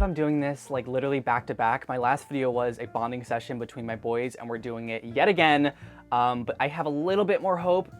I'm doing this like literally back to back. My last video was a bonding session between my boys and we're doing it yet again. But I have a little bit more hope.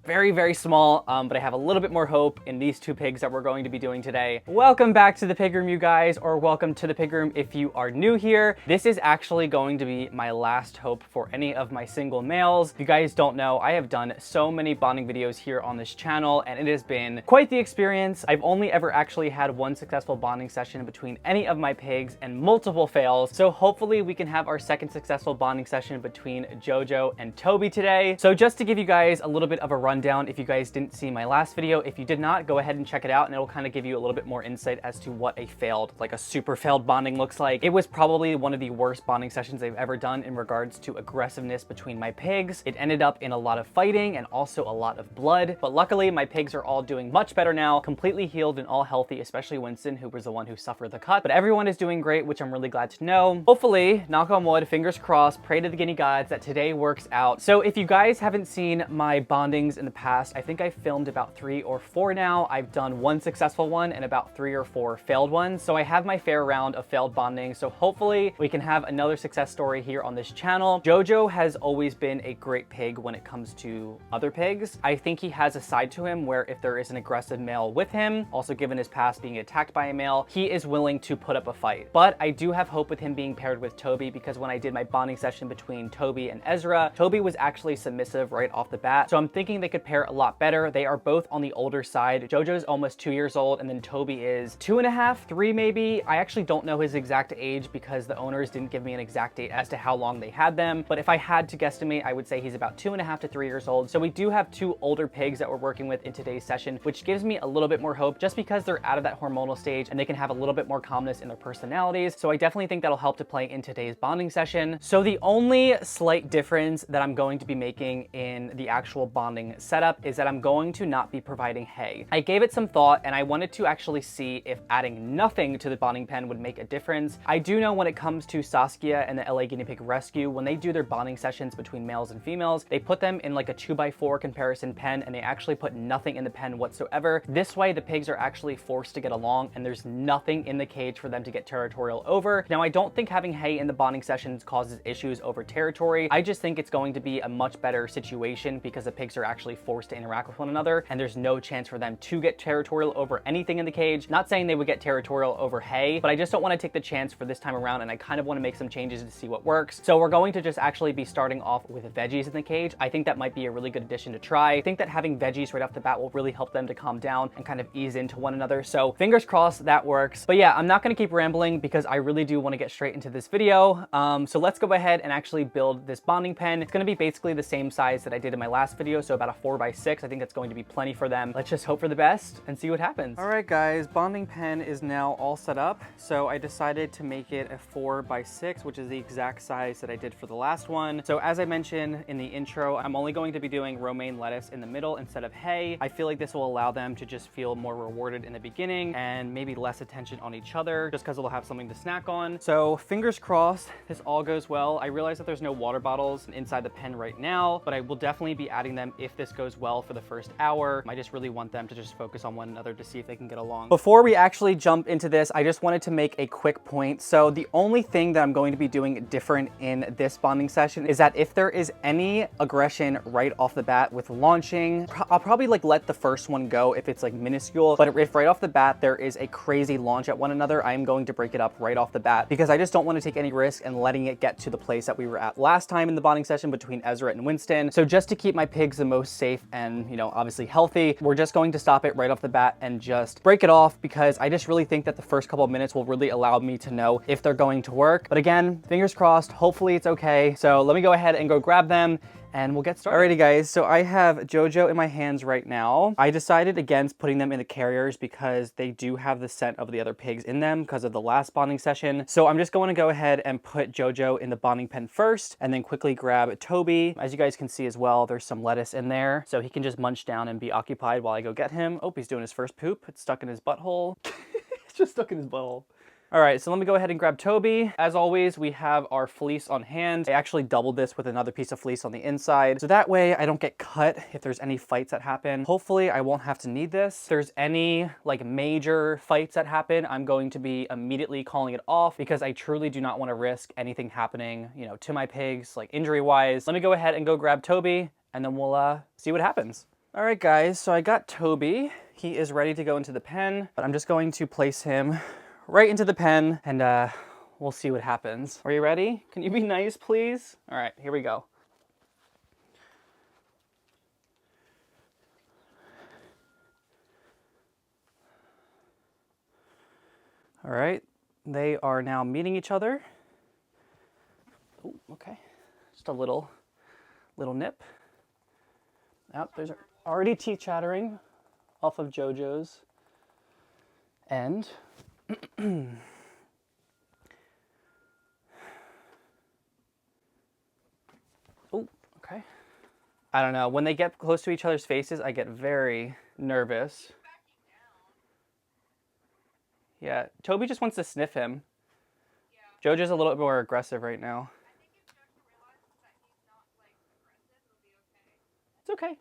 Very, very small, but I have a little bit more hope in these two pigs that we're going to be doing today. Welcome back to the pig room, you guys, or welcome to the pig room if you are new here. This is actually going to be my last hope for any of my single males. If you guys don't know, I have done so many bonding videos here on this channel, and it has been quite the experience. I've only ever actually had one successful bonding session between any of my pigs and multiple fails. So hopefully we can have our second successful bonding session between Jojo and Toby today. So just to give you guys a little bit of a rundown, if you guys didn't see my last video, if you did not, go ahead and check it out and it'll kind of give you a little bit more insight as to what a failed, like a super failed bonding looks like. It was probably one of the worst bonding sessions I've ever done in regards to aggressiveness between my pigs. It ended up in a lot of fighting and also a lot of blood, but luckily my pigs are all doing much better now, completely healed and all healthy, especially Winston, who was the one who suffered the cut. But everyone is doing great, which I'm really glad to know. Hopefully, knock on wood, fingers crossed, pray to the Guinea gods that today works out. So if you guys haven't seen my bondings in the past, I think I filmed about 3 or 4 now. I've done one successful one and about 3 or 4 failed ones. So I have my fair round of failed bonding. So hopefully we can have another success story here on this channel. Jojo has always been a great pig when it comes to other pigs. I think he has a side to him where if there is an aggressive male with him, also given his past being attacked by a male, he is willing to put up a fight. But I do have hope with him being paired with Toby, because when I did my bonding session between Toby and Ezra, Toby was actually submissive right off the bat. So I'm thinking they could pair a lot better. They are both on the older side. Jojo's almost 2 years old, and then Toby is 2.5, 3 maybe. I actually don't know his exact age because the owners didn't give me an exact date as to how long they had them. But if I had to guesstimate, I would say he's about 2.5 to 3 years old. So we do have 2 older pigs that we're working with in today's session, which gives me a little bit more hope just because they're out of that hormonal stage and they can have a little bit more calmness in their personalities. So I definitely think that'll help to play in today's bonding session. So the only slight difference that I'm going to be making in the actual bonding setup is that I'm going to not be providing hay. I gave it some thought and I wanted to actually see if adding nothing to the bonding pen would make a difference. I do know when it comes to Saskia and the LA Guinea Pig Rescue, when they do their bonding sessions between males and females, they put them in like a 2x4 comparison pen and they actually put nothing in the pen whatsoever. This way the pigs are actually forced to get along and there's nothing in the cage for them to get territorial over. Now I don't think having hay in the bonding sessions causes issues over territory. I just think it's going to be a much better situation because the pigs are actually forced to interact with one another and there's no chance for them to get territorial over anything in the cage. Not saying they would get territorial over hay, but I just don't want to take the chance for this time around and I kind of want to make some changes to see what works. So we're going to just actually be starting off with veggies in the cage. I think that might be a really good addition to try. I think that having veggies right off the bat will really help them to calm down and kind of ease into one another. So fingers crossed that works. But yeah, I'm not going to keep rambling because I really do want to get straight into this video. So let's go ahead and actually build this bonding pen. It's going to be basically the same size that I did in my last video. So about a 4x6. I think that's going to be plenty for them. Let's just hope for the best and see what happens. All right, guys, bonding pen is now all set up. So I decided to make it a 4x6, which is the exact size that I did for the last one. So as I mentioned in the intro, I'm only going to be doing romaine lettuce in the middle instead of hay. I feel like this will allow them to just feel more rewarded in the beginning and maybe less attention on each other just because they'll have something to snack on. So fingers crossed this all goes well. I realize that there's no water bottles inside the pen right now, but I will definitely be adding them if this goes well for the first hour. I just really want them to just focus on one another to see if they can get along. Before we actually jump into this, I just wanted to make a quick point. So the only thing that I'm going to be doing different in this bonding session is that if there is any aggression right off the bat with launching, I'll probably like let the first one go if it's like minuscule, but if right off the bat there is a crazy launch at one another, I'm going to break it up right off the bat because I just don't want to take any risk and letting it get to the place that we were at last time in the bonding session between Ezra and Winston. So just to keep my pigs the most safe and, you know, obviously healthy, we're just going to stop it right off the bat and just break it off because I just really think that the first couple of minutes will really allow me to know if they're going to work. But again, fingers crossed, hopefully it's okay. So let me go ahead and go grab them and we'll get started. Alrighty guys, so I have Jojo in my hands right now. I decided against putting them in the carriers because they do have the scent of the other pigs in them because of the last bonding session. So I'm just going to go ahead and put Jojo in the bonding pen first and then quickly grab Toby. As you guys can see as well, there's some lettuce in there. So he can just munch down and be occupied while I go get him. Oh, he's doing his first poop. It's stuck in his butthole. It's just stuck in his butthole. All right, so let me go ahead and grab Toby. As always, we have our fleece on hand. I actually doubled this with another piece of fleece on the inside, so that way I don't get cut if there's any fights that happen. Hopefully I won't have to need this. If there's any like major fights that happen, I'm going to be immediately calling it off because I truly do not want to risk anything happening, you know, to my pigs, like injury-wise. Let me go ahead and go grab Toby, and then we'll see what happens. All right, guys, so I got Toby. He is ready to go into the pen, but I'm just going to place him right into the pen, and we'll see what happens. Are you ready? Can you be nice, please? All right, here we go. All right, they are now meeting each other. Oh, okay, just a little nip. Oh, there's already teeth chattering off of Jojo's end. Oh, okay. I don't know. When they get close to each other's faces, I get very nervous. Yeah, Toby just wants to sniff him. Yeah. Jojo's a little bit more aggressive right now. I think if Jojo realizes that he's not, like, aggressive, it'll be okay. It's okay.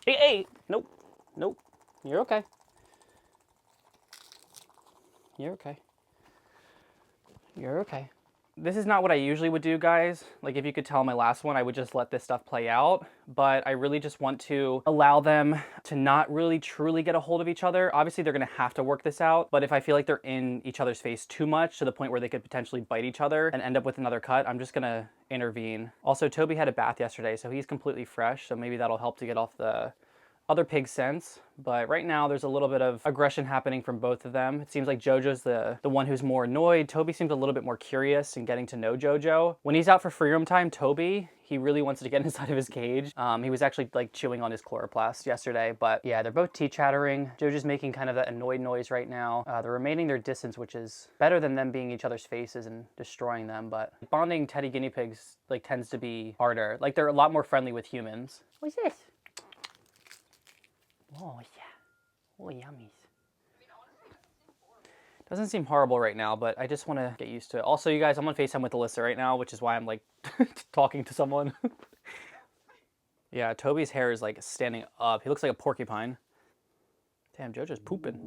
Hey, hey! Nope. Nope. You're okay. You're okay. You're okay. This is not what I usually would do, guys. Like, if you could tell my last one, I would just let this stuff play out. But I really just want to allow them to not really truly get a hold of each other. Obviously, they're going to have to work this out. But if I feel like they're in each other's face too much to the point where they could potentially bite each other and end up with another cut, I'm just going to intervene. Also, Toby had a bath yesterday, so he's completely fresh. So maybe that'll help to get off the other pig scents, but right now there's a little bit of aggression happening from both of them. It seems like Jojo's the one who's more annoyed. Toby seems a little bit more curious and getting to know Jojo. When he's out for free roam time, Toby, he really wants to get inside of his cage. He was actually like chewing on his chloroplast yesterday, but yeah, they're both teeth chattering. Jojo's making kind of that annoyed noise right now. They're remaining their distance, which is better than them being each other's faces and destroying them, but bonding teddy guinea pigs like tends to be harder. Like they're a lot more friendly with humans. What's this? Oh, yeah. Oh, yummies. Doesn't seem horrible right now, but I just want to get used to it. Also, you guys, I'm on FaceTime with Alyssa right now, which is why I'm like talking to someone. Yeah, Toby's hair is like standing up. He looks like a porcupine. Damn, Jojo's pooping.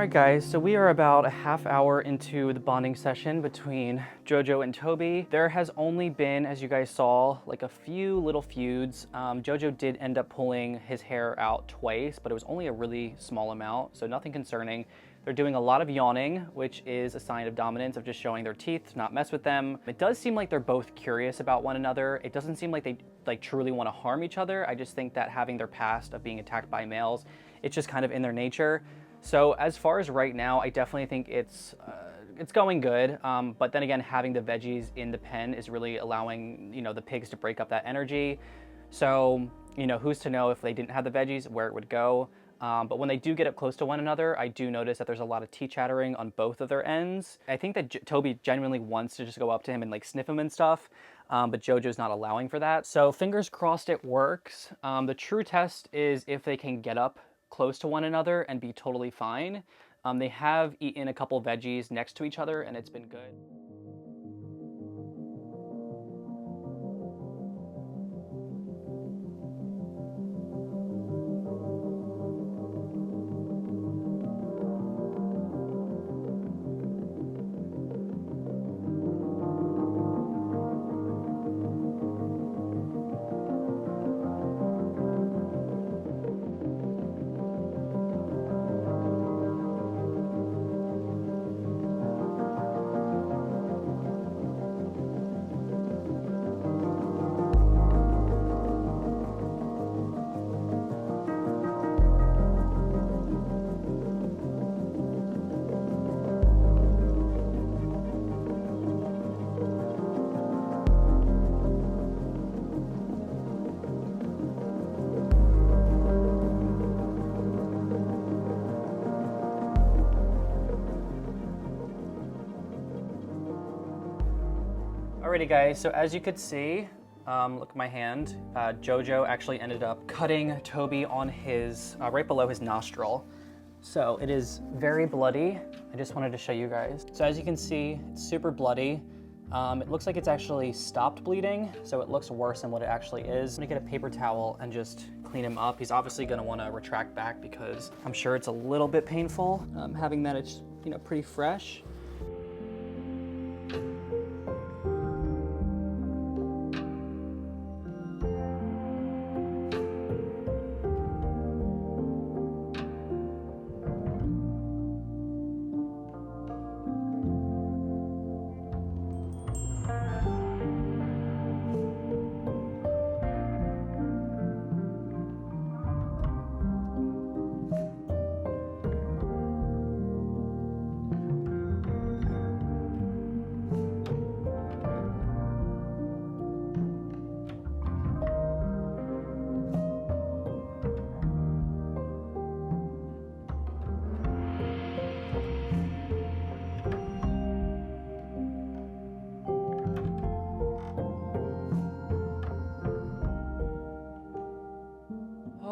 Alright guys, so we are about a half hour into the bonding session between Jojo and Toby. There has only been, as you guys saw, like a few little feuds. Jojo did end up pulling his hair out twice, but it was only a really small amount, so nothing concerning. They're doing a lot of yawning, which is a sign of dominance, of just showing their teeth to not mess with them. It does seem like they're both curious about one another. It doesn't seem like they truly want to harm each other. I just think that having their past of being attacked by males, it's just kind of in their nature. So as far as right now, I definitely think it's going good. But then again, having the veggies in the pen is really allowing, you know, the pigs to break up that energy. So, you know, who's to know if they didn't have the veggies, where it would go. But when they do get up close to one another, I do notice that there's a lot of teeth chattering on both of their ends. I think that Toby genuinely wants to just go up to him and like sniff him and stuff, but Jojo's not allowing for that. So fingers crossed it works. The true test is if they can get up close to one another and be totally fine. They have eaten a couple veggies next to each other and it's been good. Alrighty guys, so as you could see, look at my hand, Jojo actually ended up cutting Toby on his, right below his nostril. So it is very bloody. I just wanted to show you guys. So as you can see, it's super bloody. It looks like it's actually stopped bleeding, so it looks worse than what it actually is. I'm gonna get a paper towel and just clean him up. He's obviously gonna wanna retract back because I'm sure it's a little bit painful, having that it's, you know, pretty fresh.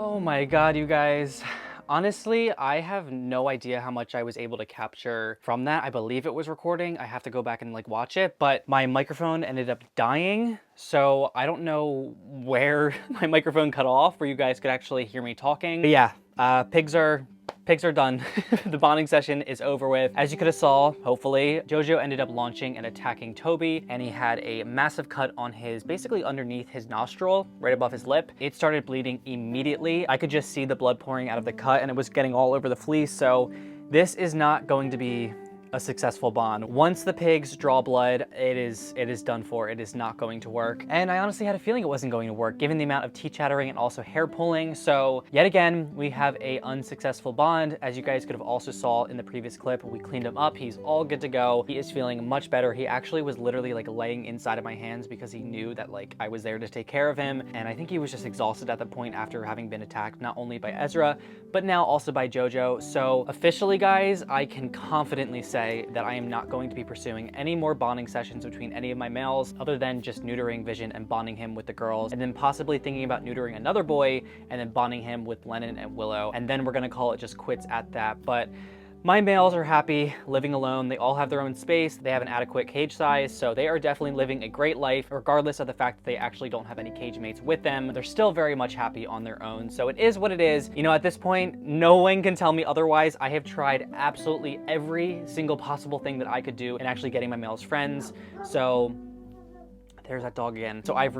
Oh my God, you guys. Honestly, I have no idea how much I was able to capture from that. I believe it was recording. I have to go back and like watch it, but my microphone ended up dying. So I don't know where my microphone cut off where you guys could actually hear me talking. But yeah, pigs are done. The bonding session is over with. As you could have saw, hopefully, Jojo ended up launching and attacking Toby, and he had a massive cut on his, basically underneath his nostril, right above his lip. It started bleeding immediately. I could just see the blood pouring out of the cut and it was getting all over the fleece. So this is not going to be a successful bond. Once the pigs draw blood, it is done for. It is not going to work. And I honestly had a feeling it wasn't going to work given the amount of teeth chattering and also hair pulling. So yet again, we have a unsuccessful bond. As you guys could have also saw in the previous clip, we cleaned him up. He's all good to go. He is feeling much better. He actually was literally like laying inside of my hands because he knew that like I was there to take care of him. And I think he was just exhausted at the point after having been attacked, not only by Ezra, but now also by Jojo. So officially guys, I can confidently say that I am not going to be pursuing any more bonding sessions between any of my males other than just neutering Vision and bonding him with the girls, and then possibly thinking about neutering another boy and then bonding him with Lennon and Willow, and then we're gonna call it just quits at that. But My males are happy living alone. They all have their own space. They have an adequate cage size, so they are definitely living a great life, regardless of the fact that they actually don't have any cage mates with them. They're still very much happy on their own, so it is what it is. You know, at this point, no one can tell me otherwise. I have tried absolutely every single possible thing that I could do in actually getting my males friends, so there's that dog again. So I've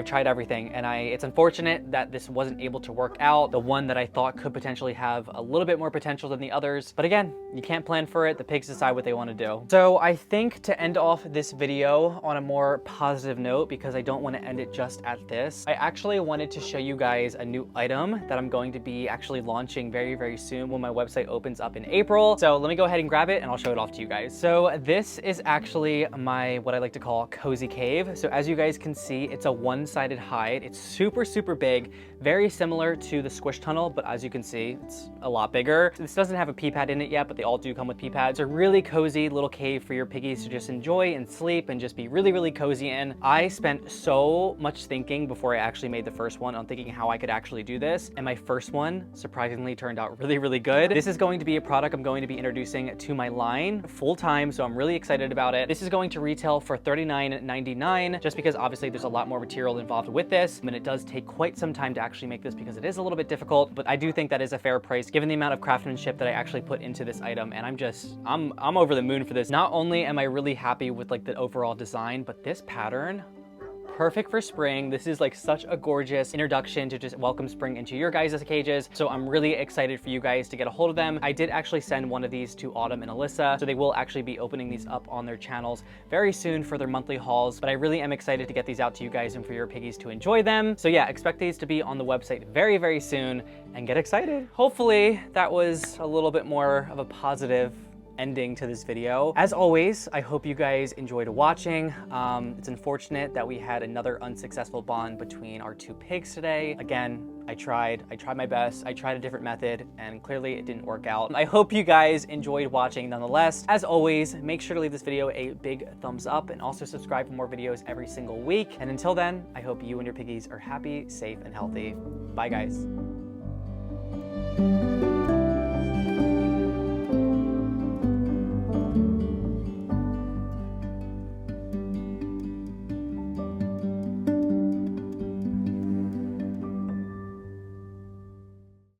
tried everything, and it's unfortunate that this wasn't able to work out. The one that I thought could potentially have a little bit more potential than the others. But again, you can't plan for it. The pigs decide what they want to do. So I think to end off this video on a more positive note, because I don't want to end it just at this, I actually wanted to show you guys a new item that I'm going to be actually launching very, very soon when my website opens up in April. So let me go ahead and grab it and I'll show it off to you guys. So this is actually my, what I like to call cozy cave. So as you guys can see, it's a one-sided hide. It's super, super big, very similar to the squish tunnel, but as you can see, it's a lot bigger. This doesn't have a pee pad in it yet, but they all do come with pee pads. It's a really cozy little cave for your piggies to just enjoy and sleep and just be really, really cozy in. I spent so much thinking before I actually made the first one on thinking how I could actually do this, and my first one surprisingly turned out really, really good. This is going to be a product I'm going to be introducing to my line full time, so I'm really excited about it. This is going to retail for $39.99. Just because obviously there's a lot more material involved with this, and it does take quite some time to actually make this because it is a little bit difficult, but I do think that is a fair price given the amount of craftsmanship that I actually put into this item, and I'm over the moon for this. Not only am I really happy with like the overall design, but this pattern, perfect for spring. This is like such a gorgeous introduction to just welcome spring into your guys' cages. So I'm really excited for you guys to get a hold of them. I did actually send one of these to Autumn and Alyssa, so they will actually be opening these up on their channels very soon for their monthly hauls, but I really am excited to get these out to you guys and for your piggies to enjoy them. So yeah, expect these to be on the website very, very soon, and get excited. Hopefully that was a little bit more of a positive ending to this video. As always, I hope you guys enjoyed watching. It's unfortunate that we had another unsuccessful bond between our two pigs today. Again, I tried my best. I tried a different method, and clearly it didn't work out. I hope you guys enjoyed watching nonetheless. As always, make sure to leave this video a big thumbs up and also subscribe for more videos every single week. And until then, I hope you and your piggies are happy, safe, and healthy. Bye, guys.